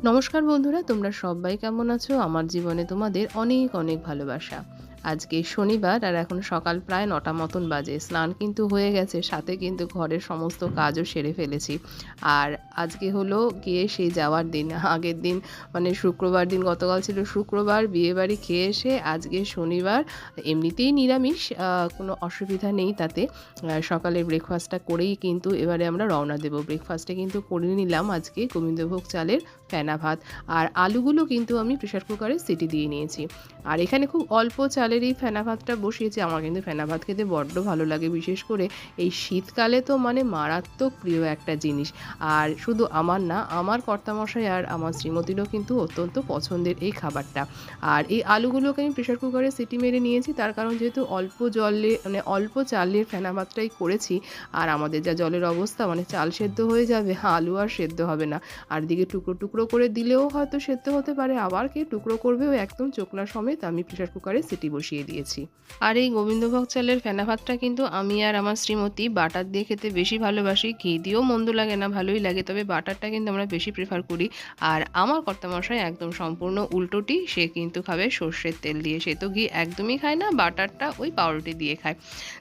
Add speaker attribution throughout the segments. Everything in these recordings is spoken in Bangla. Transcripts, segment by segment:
Speaker 1: নমস্কার বন্ধুরা, তোমরা সবাই কেমন আছো? আমার জীবনে তোমাদের অনেক অনেক ভালোবাসা। আজকে শনিবার আর এখন সকাল প্রায় ৯টা মতন বাজে। স্নান কিন্তু হয়ে গেছে, সাথে কিন্তু ঘরের সমস্ত কাজও সেরে ফেলেছি। আর আজকে হলো গিয়ে সেই যাওয়ার দিন। আগের দিন মানে শুক্রবার দিন, গতকাল ছিল শুক্রবার, বিয়েবাড়ি খেয়ে এসে আজকে শনিবার। এমনিতেই নিরামিষ, কোনো অসুবিধা নেই তাতে। সকালের ব্রেকফাস্টটা করেই কিন্তু এবারে আমরা রওনা দেব। ব্রেকফাস্টে কিন্তু করে নিলাম আজকে গোবিন্দভোগ চালের ফেনা ভাত। আর আলুগুলো কিন্তু আমি প্রেসার কুকারে সিটি দিয়ে নিয়েছি। আর এখানে খুব অল্প চালের এই ফেনা ভাতটা বসিয়েছি। আমার কিন্তু ফেনা ভাত খেতে বড্ড ভালো লাগে, বিশেষ করে এই শীতকালে তো মানে মারাত্মক প্রিয় একটা জিনিস। আর শুধু আমার না, আমার কর্তামশাই আর আমার শ্রীমতীরও কিন্তু অত্যন্ত পছন্দের এই খাবারটা। আর এই আলুগুলোকে আমি প্রেসার কুকারে সিটি মেরে নিয়েছি, তার কারণ যেহেতু অল্প জলে মানে অল্প চালের ফেনা ভাতটাই করেছি। আর আমাদের যা জলের অবস্থা, মানে চাল সেদ্ধ হয়ে যাবে, আলু আর সেদ্ধ হবে না। আর দিকে টুকরো টুকরো করে দিলেও হয়তো সেদ্ধ হতে পারে, আবার কে টুকরো করবেও একদম চোখনা সমেত আমি প্রেসার কুকারে সিটি বসিয়ে দিয়েছি। আর এই গোবিন্দভোগ চালের ফেনা ভাতটা কিন্তু আমি আর আমার শ্রীমতী বাটার দিয়ে খেতে বেশি ভালোবাসি। ঘি দিয়েও মন্দ লাগে না, ভালোই লাগে, তবে বাটারটা কিন্তু আমরা বেশি প্রেফার করি। আর আমার কর্তামশাই একদম সম্পূর্ণ উল্টোটি, সে কিন্তু খাবে সর্ষের তেল দিয়ে। সে তো ঘি একদমই খায় না, বাটারটা ওই পাউরুটি দিয়ে খায়।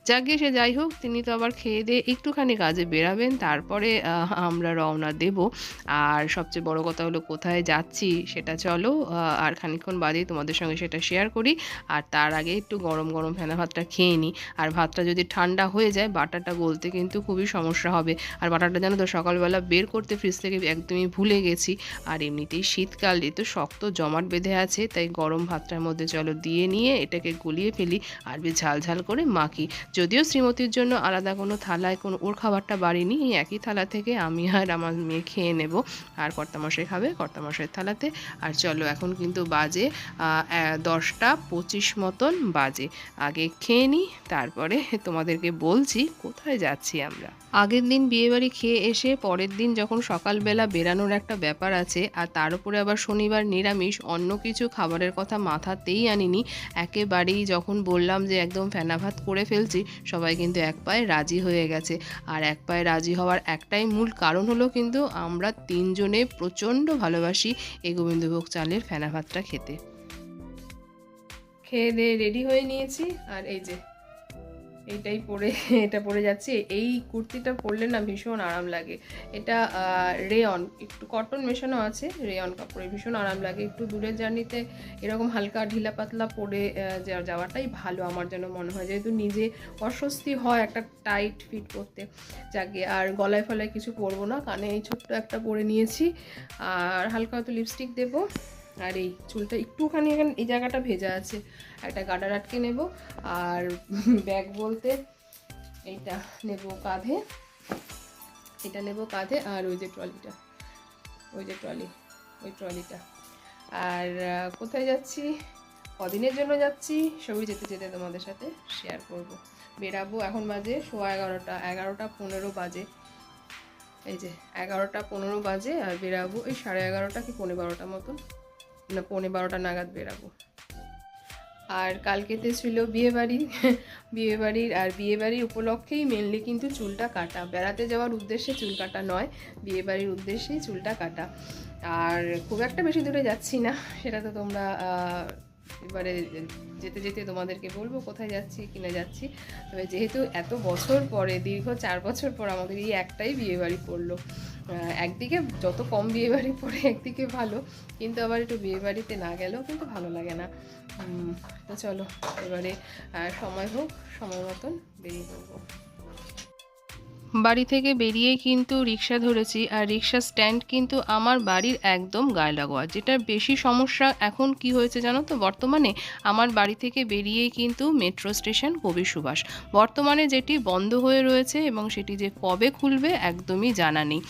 Speaker 1: যাকে সে যাই হোক, তিনি তো আবার খেয়ে দিয়ে একটুখানি কাজে বেরাবেন, তারপরে আমরা রওনা দেব। আর সবচেয়ে বড় কথা হলো কোথায় যাচ্ছি সেটা চলো আর খানিকক্ষণ বাদেই তোমাদের সঙ্গে সেটা শেয়ার করি। আর তার আগে একটু গরম গরম ফেনা ভাতটা খেয়ে নিই। আর ভাতটা যদি ঠান্ডা হয়ে যায়, বাটারটা গলতে কিন্তু খুবই সমস্যা হবে। আর বাটারটা জানো তো সকালবেলা বের করতে ফ্রিজ থেকে একদমই ভুলে গেছি। আর এমনিতেই শীতকাল, এ তো শক্ত জমাট বেঁধে আছে, তাই গরম ভাতটার মধ্যে চলো দিয়ে নিয়ে এটাকে গলিয়ে ফেলি আর বেশ ঝাল ঝাল করে মাখি। যদিও শ্রীমতীর জন্য আলাদা কোনো থালায় কোনো ওর খাবারটা বাড়িনি, এই একই থালা থেকে আমি আর আমার মেয়ে খেয়ে নেব। আর কর্তামশাই খাবে কর্তামশাইয়ের থালাতে। আর চলো এখন কিন্তু বাজে 10টা 25 মতন বাজে। আগে খেয়ে নিই, তারপরে তোমাদেরকে বলছি কোথায় যাচ্ছি আমরা। আগের দিন বিয়েবাড়ি খেয়ে এসে পরের দিন যখন সকালবেলা বেরানোর একটা ব্যাপার আছে, আর তার উপরে আবার শনিবার নিরামিষ, অন্য কিছু খাবারের কথা মাথাতেই আনিনি। একেবারেই যখন বললাম যে একদম ফেনা ভাত করে ফেলছি, সবাই কিন্তু এক পায়ে রাজি হয়ে গেছে। আর এক পায়ে রাজি হওয়ার একটাই মূল কারণ হলো কিন্তু আমরা তিনজনে প্রচণ্ড ভালোবাসি এই গোবিন্দভোগ চালের ফেনা ভাতটা খেতে। খেয়ে দিয়ে রেডি হয়ে নিয়েছি, আর এই যে এইটাই পরে এটা পরে যাচ্ছি। এই কুর্তিটা পরলে না ভীষণ আরাম লাগে। এটা রেয়ন, একটু কটন মেশানো আছে, রেয়ন কাপড়ে ভীষণ আরাম লাগে। একটু দূরের জার্নিতে এরকম হালকা ঢিলা পাতলা পরে যাওয়াটাই ভালো আমার যেন মনে হয়, যেহেতু নিজে অস্বস্তি হয় একটা টাইট ফিট করতে। যাকে আর গলায় ফলায় কিছু পরবো না, কানে এই ছোট্ট একটা পরে নিয়েছি। আর হালকা হয়তো লিপস্টিক দেবো। আর এই চুলটা একটুখানি এখানে এই জায়গাটা ভেজা আছে, একটা গার্ডার আটকে নেব। আর ব্যাগ বলতে এইটা নেব কাঁধে, এটা নেব কাঁধে। আর ওই যে ট্রলিটা, ওই যে ট্রলি, ওই ট্রলিটা। আর কোথায় যাচ্ছি, কদিনের জন্য যাচ্ছি, সবই যেতে যেতে তোমাদের সাথে শেয়ার করব। বেরাবো এখন বাজে 11:15, 11:15 বাজে। এই যে 11:15 বাজে, আর বেরাবো এই 11:30 কি 11:15 মতন, না 11:15 নাগাদ বেরাবো। আর কালকেতে ছিল বিয়েবাড়ি, বিয়েবাড়ির আর বিয়েবাড়ির উপলক্ষেই মেনলি কিন্তু চুলটা কাটা, বেড়াতে যাওয়ার উদ্দেশ্যে চুল কাটা নয়, বিয়েবাড়ির উদ্দেশ্যেই চুলটা কাটা। আর খুব একটা বেশি দূরে যাচ্ছি না, সেটা তো তোমরা এবারে যেতে যেতে তোমাদেরকে বলবো কোথায় যাচ্ছি কিনা যাচ্ছি। তবে যেহেতু এত বছর পরে, দীর্ঘ 4 বছর পর আমাদের এই একটাই বিয়েবাড়ি পড়লো, একদিকে যত কম বিয়েবাড়ি পড়ে একদিকে ভালো, কিন্তু আবার একটু বিয়েবাড়িতে না গেলেও কিন্তু ভালো লাগে না। তো চলো এবারে সময় হোক, সময় মতন বেরিয়ে পড়বো। বাড়ি থেকে বেরিয়েই কিন্তু রিক্সা ধরেছি, আর রিক্সা স্ট্যান্ড কিন্তু আমার বাড়ির একদম গায়ে লাগোয়া। যেটা বেশি সমস্যা এখন কি হয়েছে জানো তো, বর্তমানে আমার বাড়ি থেকে বেরিয়েই কিন্তু মেট্রো স্টেশন কবি সুভাষ, বর্তমানে যেটি বন্ধ হয়ে রয়েছে, এবং সেটি যে কবে খুলবে একদমই জানা নেই।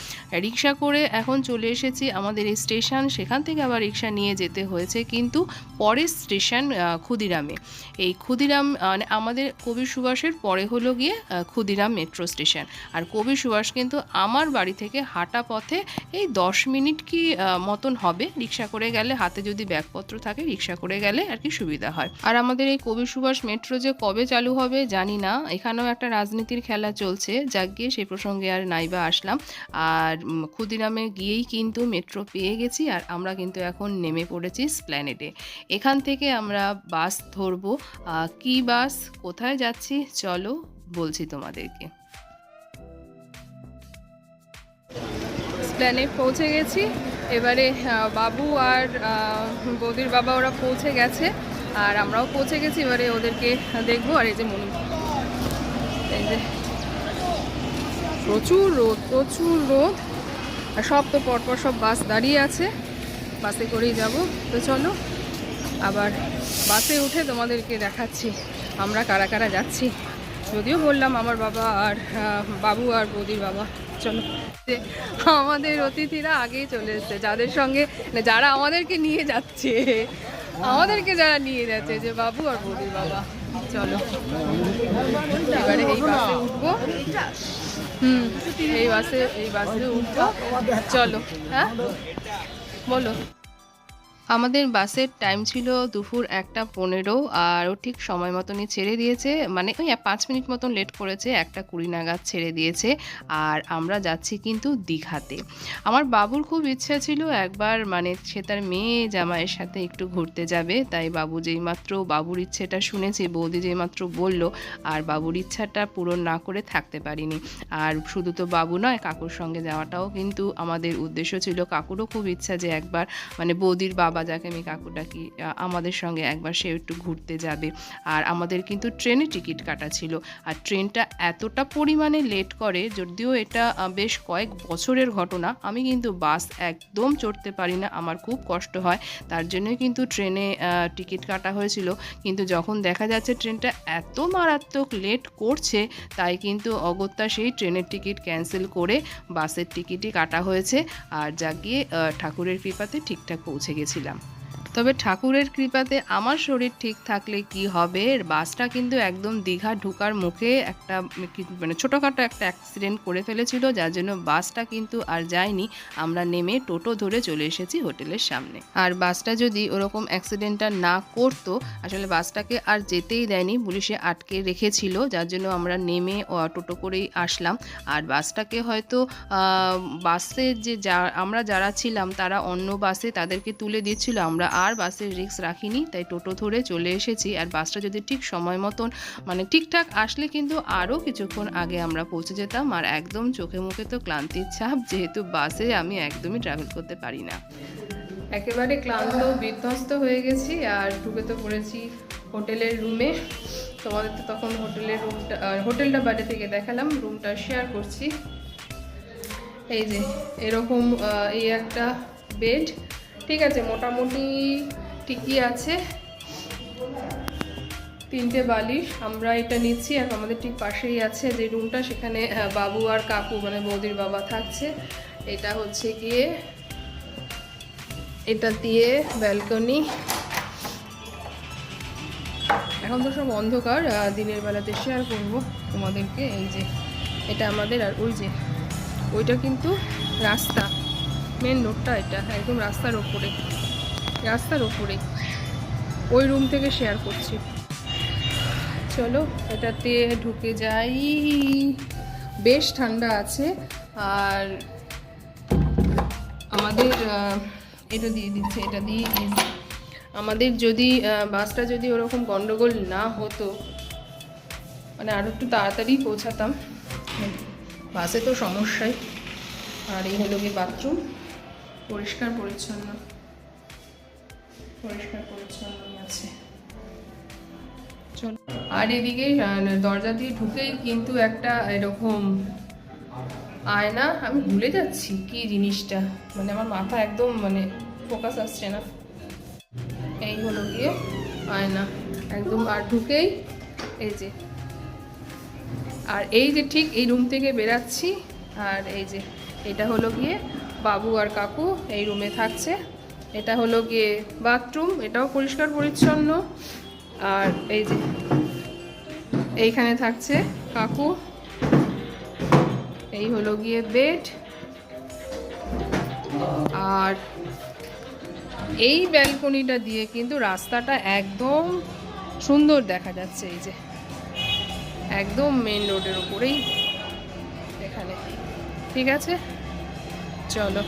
Speaker 1: রিক্সা করে এখন চলে এসেছি আমাদের এই স্টেশন, সেখান থেকে আবার রিক্সা নিয়ে যেতে হয়েছে কিন্তু পরের স্টেশন ক্ষুদিরামে। এই ক্ষুদিরাম মানে আমাদের কবি সুভাষের পরে হলো গিয়ে ক্ষুদিরাম মেট্রো স্টেশন। আর কবি সুভাষ কিন্তু আমার বাড়ি থেকে হাঁটা পথে এই 10 মিনিট কি মতন হবে। রিক্সা করে গেলে, হাতে যদি ব্যাগপত্র থাকে রিক্সা করে গেলে আর কি সুবিধা হয়। আর আমাদের এই কবি সুভাষ মেট্রো যে কবে চালু হবে জানি না, এখানেও একটা রাজনীতির খেলা চলছে, যাক গিয়ে সেই প্রসঙ্গে আর নাইবা আসলাম। আর ক্ষুদিরামে গিয়েই কিন্তু মেট্রো পেয়ে গেছি, আর আমরা কিন্তু এখন নেমে পড়েছি স্প্ল্যানেডে। এখান থেকে আমরা বাস ধরবো। কি বাস, কোথায় যাচ্ছি চলো বলছি তোমাদেরকে। স্প্ল্যানেড পৌঁছে গেছি। এবারে বাবু আর বৌদির বাবা ওরা পৌঁছে গেছে, আর আমরাও পৌঁছে গেছি। এবারে ওদেরকে দেখবো। আর এই যে মনু, এই যে প্রচুর রোদ, প্রচুর রোদ, আর সব তো পরপর সব বাস দাঁড়িয়ে আছে, বাসে করেই যাব। তো চলো আবার বাসে উঠে তোমাদেরকে দেখাচ্ছি আমরা কারা কারা যাচ্ছি। যদিও বললাম আমার বাবা আর বাবু আর বৌদির বাবা। চলো, আমাদের অতিথিরা আগেই চলে এসছে, যাদের সঙ্গে যারা আমাদেরকে নিয়ে যাচ্ছে, যারা নিয়ে যাচ্ছে, যে বাবু আর বৌদির বাবা। চলো এবারে এই বাসে উঠবো। এই বাসে উঠবো। চলো, হ্যাঁ বলো। আমাদের বাসের টাইম ছিল দুপুর 1:15, আর ও ঠিক সময় মতনই ছেড়ে দিয়েছে, মানে ওই 5 মিনিট মতন লেট করেছে, 1:20 নাগাদ ছেড়ে দিয়েছে। আর আমরা যাচ্ছি কিন্তু দীঘাতে। আমার বাবুর খুব ইচ্ছা ছিল একবার, মানে সে তার মেয়ে জামাইয়ের সাথে একটু ঘুরতে যাবে, তাই বাবু যেইমাত্র বাবুর ইচ্ছেটা শুনেছি, বৌদি যেইমাত্র বলল, আর বাবুর ইচ্ছাটা পূরণ না করে থাকতে পারিনি। আর শুধু তো বাবু নয়, কাকুর সঙ্গে যাওয়াটাও কিন্তু আমাদের উদ্দেশ্য ছিল। কাকুরও খুব ইচ্ছা যে একবার, মানে বৌদির বাবা যাকে আমি কাকু ডাকি, আমাদের সঙ্গে একবার সে একটু ঘুরতে যাবে। আর আমাদের কিন্তু ট্রেনে টিকিট কাটা ছিল, আর ট্রেনটা এতটা পরিমাণে লেট করে, যদিও এটা বেশ কয়েক বছরের ঘটনা। আমি কিন্তু বাস একদম চড়তে পারি না, আমার খুব কষ্ট হয়, তার জন্যই কিন্তু ট্রেনে টিকিট কাটা হয়েছিল। কিন্তু যখন দেখা যাচ্ছে ট্রেনটা এত মারাত্মক লেট করছে, তাই কিন্তু অগত্যা সেই ট্রেনের টিকিট ক্যান্সেল করে বাসের টিকিটই কাটা হয়েছে। আর যা গিয়ে ঠাকুরের কৃপাতে ঠিকঠাক পৌঁছে গেছিলাম। তবে ঠাকুরের কৃপাতে আমার শরীর ঠিক থাকলে কি হবে, বাসটা কিন্তু একদম দীঘা ঢোকার মুখে একটা মানে ছোটোখাটো একটা অ্যাক্সিডেন্ট করে ফেলেছিল, যার জন্য বাসটা কিন্তু আর যায়নি। আমরা নেমে টোটো ধরে চলে এসেছি হোটেলের সামনে। আর বাসটা যদি ওরকম অ্যাক্সিডেন্টটা না করতো, আসলে বাসটাকে আর যেতেই দেয়নি, পুলিশে আটকে রেখেছিল, যার জন্য আমরা নেমে টোটো করেই আসলাম। আর বাসটাকে হয়তো বাসে যে আমরা যারা ছিলাম তারা অন্য বাসে তাদেরকে তুলে দিচ্ছিল, আমরা আর বাসের রিস্ক রাখিনি, তাই টোটো ধরে চলে এসেছি। আর বাসটা যদি ঠিক সময় মতন, মানে ঠিকঠাক আসলে কিন্তু আরও কিছুক্ষণ আগে আমরা পৌঁছে যেতাম। আর একদম চোখে মুখে তো ক্লান্তির ছাপ, যেহেতু বাসে আমি একদমই ট্রাভেল করতে পারি না। একেবারে ক্লান্ত বিধ্বস্ত হয়ে গেছি, আর ঢুকে তো পড়েছি হোটেলের রুমে। তোমাদের তো তখন হোটেলটা বাইরে থেকে দেখালাম, রুমটা শেয়ার করছি। এই যে এরকম এই একটা বেড, ঠিক আছে, মোটামুটি ঠিকই আছে। 3টে বালিশ, আমরা এটা নিচ্ছি। আর আমাদের ঠিক পাশেই আছে যে রুমটা, সেখানে বাবু আর কাকু, মানে বৌদির বাবা থাকছে। এটা হচ্ছে গিয়ে, এটা দিয়ে ব্যালকনি। এখন তো সব অন্ধকার, দিনের বেলাতে শেয়ার করবো তোমাদেরকে। এই যে এটা আমাদের, আর ওই যে ওইটা কিন্তু রাস্তা, মেন রোডটা, এটা একদম রাস্তার ওপরে ওই রুম থেকে শেয়ার করছি। চলো এটাতে ঢুকে যাই। বেশ ঠান্ডা আছে। আর আমাদের এটা দিয়ে দিচ্ছে, এটা দিয়ে আমাদের যদি বাসটা যদি ওরকম গন্ডগোল না হতো, মানে আরও একটু তাড়াতাড়ি পৌঁছাতাম। বাসে তো সমস্যাই। আর এই হলো গিয়ে বাথরুম, পরিষ্কার পরিচ্ছন্ন আছে। চল, আর এদিকে দরজা দিয়ে ঢুকেই কিন্তু একটা এরকম আয়না, আমি ভুলে যাচ্ছি কি জিনিসটা, মানে আমার মাথা একদম মানে ফোকাস আসছে না। এই হলো গিয়ে আয়না একদম। আর ঢুকেই এই যে, আর এই যে ঠিক এই রুম থেকে বেরাচ্ছি, আর এই যে এটা হলো গিয়ে বাবু আর কাকু এই রুমে থাকছে। এটা হলো গিয়ে বাথরুম, এটাও পরিষ্কার পরিচ্ছন্ন। আর এই যে এইখানে থাকছে কাকু, এই হলো গিয়ে বেড। আর এই ব্যালকনিটা দিয়ে কিন্তু রাস্তাটা একদম সুন্দর দেখা যাচ্ছে, এই যে একদম মেন রোডের উপরেই এখানে। ঠিক আছে, চলো।